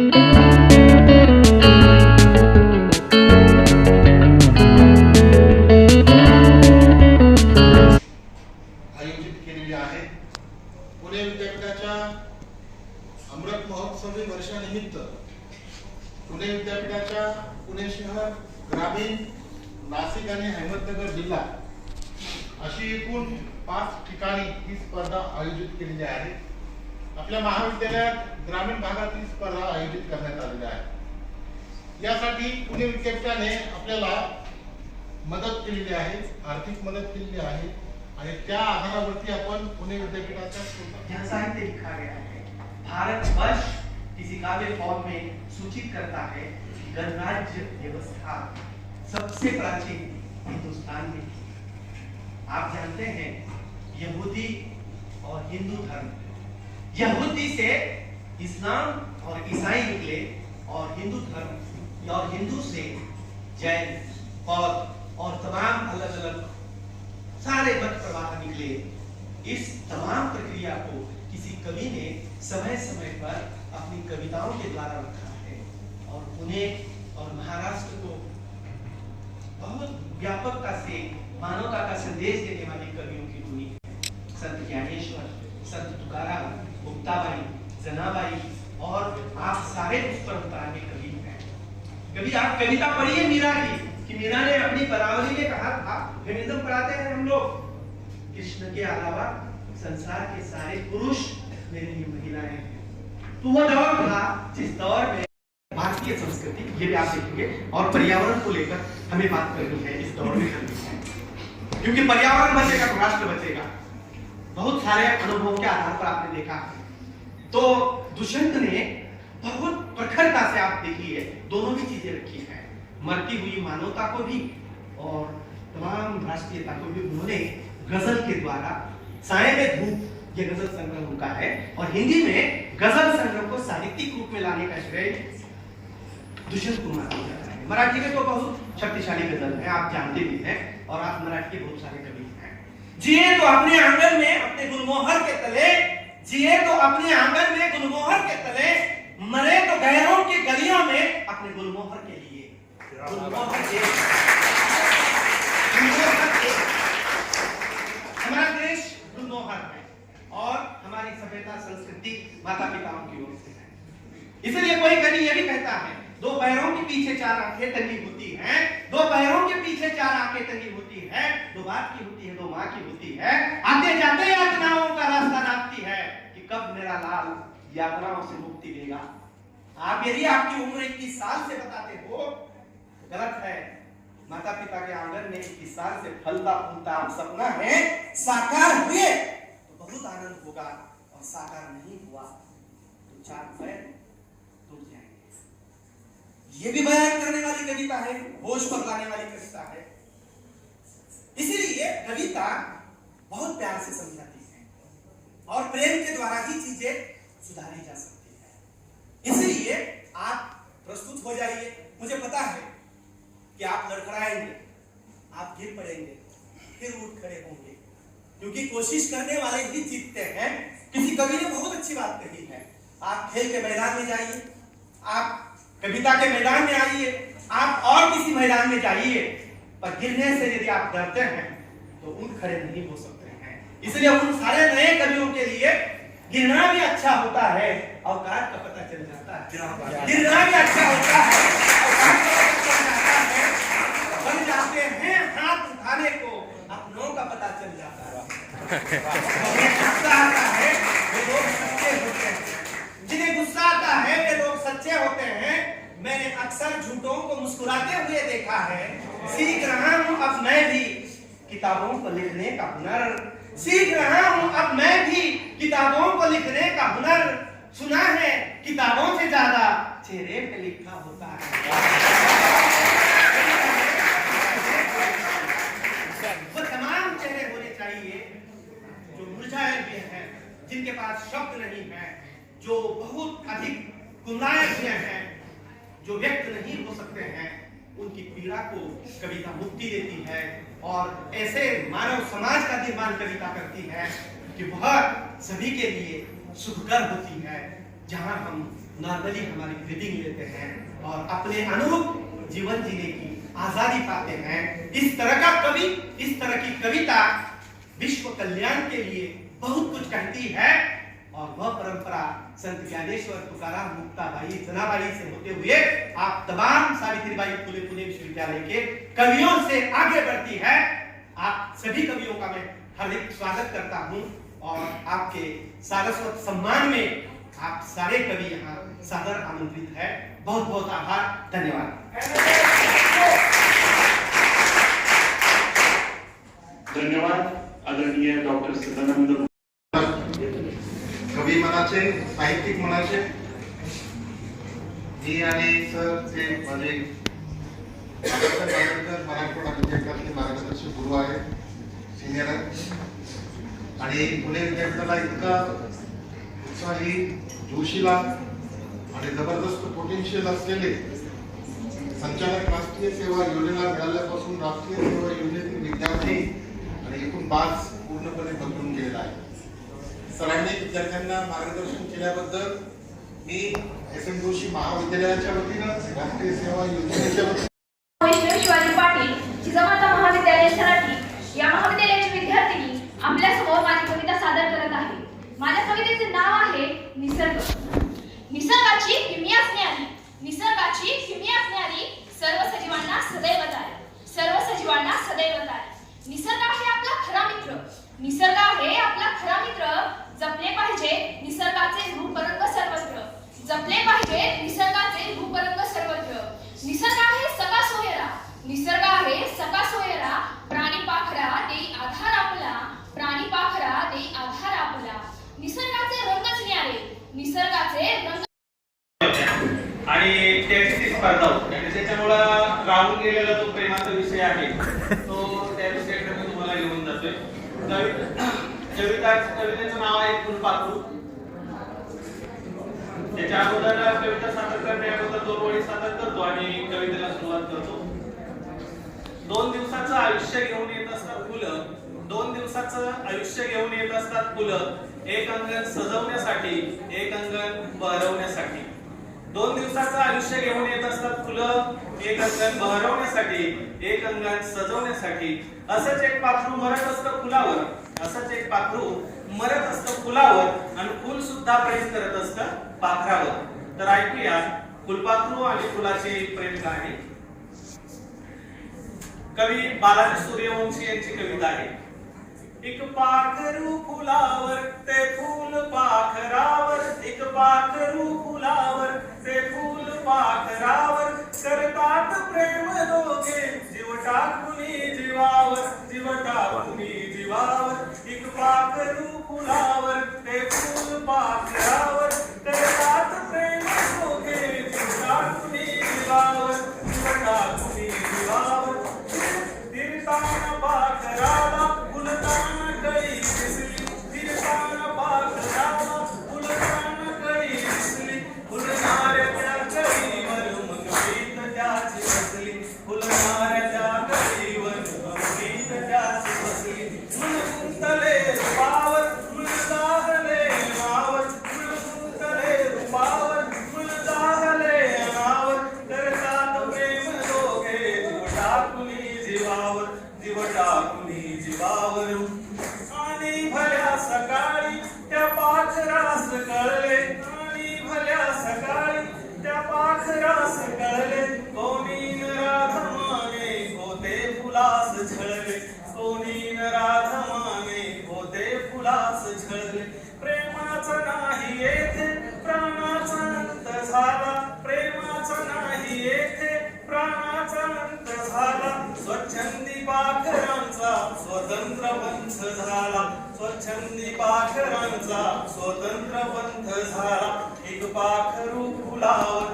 आयोजित केलेली आहे. पुणे विद्यापीठाच्या अमृत महोत्सवी वर्षानिमित्त पुणे विद्यापीठाच्या पुणे शहर, ग्रामीण, नाशिक आणि अहमदनगर जिल्हा अशी एकूण 5 ठिकाणी ही स्पर्धा आयोजित केलेली आहे. आपल्या महाविद्यालयात ग्रामीण भागात ही स्पर्धा आयोजित करण्यात आलेली आहे. यासाठी पुणे विद्यापीठाने आपल्याला मदत केलेली आहे, आर्थिक मदत केलेली आहे आणि त्या आधारावरती आपण पुणे विद्यापीठाच्या साहित्य लिखा गया है। भारतवर्ष किसी काव्य फॉर्म में सूचित करता है कि गणराज्य व्यवस्था सबसे प्राचीन हिंदुस्तान में थी। आप जानते हैं यहूदी और हिंदू धर्म, यहूदी से इस्लाम और ईसाई निकले और हिंदू धर्म और हिंदू से जैन, बौद्ध और तमाम अलग अलग सारे मत प्रवाह निकले। इस तमाम प्रक्रिया को किसी कवि ने समय समय पर अपनी कविताओं के द्वारा रखा है और पुणे और महाराष्ट्र को बहुत व्यापकता से मानवता का संदेश देने वाले कवियों की धुनी है। संत ज्ञानेश्वर, संत तुकाराम, मुक्ताबाई, जनाबाई और आप सारे उस परंपरा में कवि हैं। कभी आप कविता पढ़िए मीरा की, कि मीरा ने अपनी पदावली में कहा था, फेमिनिज्म पढ़ाते हैं हम लोग, कृष्ण के अलावा संसार के सारे पुरुष मेरे लिए महिलाएं हैं। तो वह दौर था जिस दौर में भारतीय संस्कृति, ये भी आप देखेंगे, और पर्यावरण को लेकर हमें बात करनी है इस दौर में करनी है, क्योंकि पर्यावरण बचेगा तो राष्ट्र बचेगा। बहुत सारे अनुभवों के आधार पर आपने देखा। तो दुष्यंत ने बहुत प्रखरता से, आप देखिए, दोनों भी चीजें रखी है, मरती हुई मानवता को भी और तमाम राष्ट्रीयता को भी उन्होंने गजल के द्वारा। साए में धूप ये गजल संग्रह उनका है और हिंदी में गजल संग्रह को साहित्यिक रूप में लाने का श्रेय दुष्यंत कुमार को जाता है। मराठी में तो बहुत शक्तिशाली गजल है, आप जानते भी हैं, और आप मराठी के बहुत सारे कवि हैं। जिए तो अपने आंगन में अपने गुलमोहर के तले, जिए तो अपने आंगन में गुलमोहर के तले, मरे तो गैरों की गलियों में अपने गुलमोहर के लिए। गुलमोहर के हमारा देश गुलमोहर है और हमारी सभ्यता संस्कृति माता पिताओं की ओर से है। इसलिए कोई कवि ये भी कहता है, दो पैरों के पीछे चार आंखें टंगी होती हैं, दो पैरों के पीछे चार आंखें टंगी होती है, दो बाप की होती है, दो माँ की होती है, आते जाते यातनाओं का रास्ता नापती है कि कब मेरा लाल यातनाओं से मुक्ति देगा। आप यदि आपकी उम्र 21 साल से बताते हो गलत है। माता पिता के आंगन में 21 साल से फलता फूलता सपना है, साकार हुए तो बहुत आनंद होगा और साकार नहीं हुआ तो 4 पैर टूट जाएंगे। ये भी बयान करने वाली कविता है, होश पर लाने वाली कविता है। इसीलिए कविता बहुत प्यार से समझाती है और प्रेम के द्वारा ही चीजें सुधारी जा सकती है। इसलिए आप प्रस्तुत हो जाइए। मुझे पता है कि आप लड़खड़ाएंगे, आप गिर पड़ेंगे, फिर उठ खड़े होंगे, क्योंकि कोशिश करने वाले ही जीतते हैं। किसी कवि ने बहुत अच्छी बात कही है, आप खेल के मैदान में जाइए, आप कविता के मैदान में आइए, आप और किसी मैदान में जाइए, पर गिरने से यदि आप डरते हैं तो उठ खड़े नहीं हो सकते हैं। इसलिए उन सारे नए कवियों के लिए गिरना भी अच्छा होता है, औकात का पता चल जाता है। गिरना भी अच्छा होता है, औकात का पता चल जाता है। बन जाते हैं हाथ उठाने को, अपनों का पता चल जाता है। गुस्सा आता है वे लोग सच्चे होते हैं, जिन्हें गुस्सा आता है वे लोग सच्चे होते हैं। मैंने अक्सर झूठों को मुस्कुराते हुए देखा है। सीख रहा हूं अब मैं भी किताबों को लिखने का हुनर, सीख रहा हूं अब मैं भी किताबों को लिखने का हुनर। सुना है किताबों से ज्यादा चेहरे पे लिखा होता है। वो तमाम चेहरे होने चाहिए जो मुरझाए हुए हैं, जिनके पास शब्द नहीं है, जो बहुत अधिक गुमराह हुए हैं, जो व्यक्त नहीं हो सकते हैं। उनकी पीड़ा को कविता मुक्ति देती है और ऐसे मानव समाज का निर्माण कविता करती है कि वह सभी के लिए सुखकर होती है, जहां हम नॉर्मली हमारी ब्रीदिंग लेते हैं और अपने अनुरूप जीवन जीने की आजादी पाते हैं। इस तरह का कवि, इस तरह की कविता विश्व कल्याण के लिए बहुत कुछ कहती है और वह परंपरा संत ज्ञानेश्वर, तुकाराम, मुक्ताबाई, जनाबाई से होते हुए आप तमाम सावित्रीबाई फुले पुणे विश्वविद्यालय के कवियों से आगे बढ़ती है। आप सभी कवियों का मैं हार्दिक स्वागत करता हूं और आपके सारस्वत सम्मान में आप सारे कवि यहाँ सादर आमंत्रित है। बहुत बहुत आभार, धन्यवाद। धन्यवाद आदरणीय डॉक्टर सदानंद कवी मनाचे, साहित्यिक मनाचे मी आणि सर ते माझे मराठवाडा विद्यापीठातले मार्गदर्शक गुरु आहे, सिनियर आहे आणि पुणे विद्यापीठाला इतका उत्साही, जोशीला आणि जबरदस्त पोटेन्शियल असलेले संचालक राष्ट्रीय सेवा योजनेला मिळाल्यापासून राष्ट्रीय सेवा योजनेतील विद्यार्थी आणि एकूण बाज पूर्णपणे बदलून गेलेला आहे। सरांनी विद्यार्थ्यांना मार्गदर्शन केल्याबद्दल मी एस.एम. जोशी महाविद्यालयाच्या वतीनं, राष्ट्रीय सेवा योजनेच्या वतीनं वैष्णव शिवाजी पाटील जिजामाता महाविद्यालय सराठी या महाविद्यालयाची विद्यार्थिनी आपल्या समोर माझी कविता सादर करत आहे। माझ्या कवितेचे नाव आहे निसर्ग। निसर्गाची किमया असणारी, निसर्गाची किमया असणारी सर्व सजीवांना सदैव तारे, सर्व सजीवांना सदैव तारे। निसर्ग आहे आपला खरा मित्र, निसर्ग आहे आपला खरा मित्र। जपले पाहिजे निसर्गाचे रूपरंग सर्वत्र, जपले पाहिजे निसर्गाचे रूपरंग सर्वत्र। निसर्ग आहे सखा सोयरा, निसर्ग आहे सखा सोयरा। प्राणी पाखरा देई आधार आपला, प्राणी पाखरा देई आधार आपला। निसर्गाचे रंगच न्यारे, निसर्गाचे रंग आणि त्याची स्पर्धा होती आणि त्याच्यामुळं राहून गेलेला जो प्रेमाचा विषय आहे तो त्या विषयाकडे मी तुम्हाला घेऊन जातोय। कवितेचं नाव आहे फुलपाखरू। त्याच्या अगोदर कविता सादर करण्याअगोदर दोन ओळी सादर करतो आणि कवितेला सुरुवात करतो। 2 दिवसाचं आयुष्य घेऊन येत असतात फुलं, 2 दिवसाचं आयुष्य घेऊन येत असतात फुलं। एक अंगण सजवण्यासाठी, एक अंगण बहरवण्यासाठी। 2 दिवसाचं आयुष्य घेऊन येत असतात फुलं, एक अंगण बहरवण्यासाठी, एक अंगण सजवण्यासाठी। असंच एक पाखरू मरत असतं फुलावर, असंच एक पाखरू मरत असतं फुलावर आणि फुल सुद्धा प्रेम करत असतं पाखरावर। तर ऐकूया फुलपाखरू आणि फुलाची प्रेम कहाणी। कवी बालाजी सूर्यवंशी यांची कविता आहे। एक पाखरू फुलावर ते फूल पाखरावर, एक पाखरू फुलावर ते फूल पाखरावर। करतात प्रेम दोघे जीव टाकूनी जीवावर, जीव टाकूनी जीवावर। एक पाखरू फुलावर ते फूल पाखरावर, करतात प्रेम दोघे जीव टाकूनी जीवावर, जीव टाकूनी जीवावर। तिरताना पाखराला फुलताना कळी दिसली, तिरताना पाखराला फुलताना कळी दिसली। फुलणाऱ्या त्या कळीवर मग गीत त्याची बसली, फुलणाऱ्या त्या कळीवर मग गीत त्याची बसली। मन गुंतले रूपावर, मन दाहले नावर, मन गुंतले रूपावर, मन दाहले नावर। करतात प्रेम दोघे जीव टाकूनी जीवावर, जीव टाकूनी जीवावर। आणि भल्या सकाळी त्या पाखरास कळले, आणि भल्या सकाळी त्या पाखरास कळले। कोणी न राधमाने होते फुलास झळले, कोणी न राधमाने होते फुलास झळले। प्रेमाचा नाही येथे प्राणाचा अंत झाला, प्रेमाचा नाही येथे प्राणाचा अंत झाला। स्वच्छंदी पाखरांचा स्वतंत्र पंथ झाला, स्वच्छंदी पाखरांचा स्वतंत्र पंथ झाला। एक पाखरू फुलावर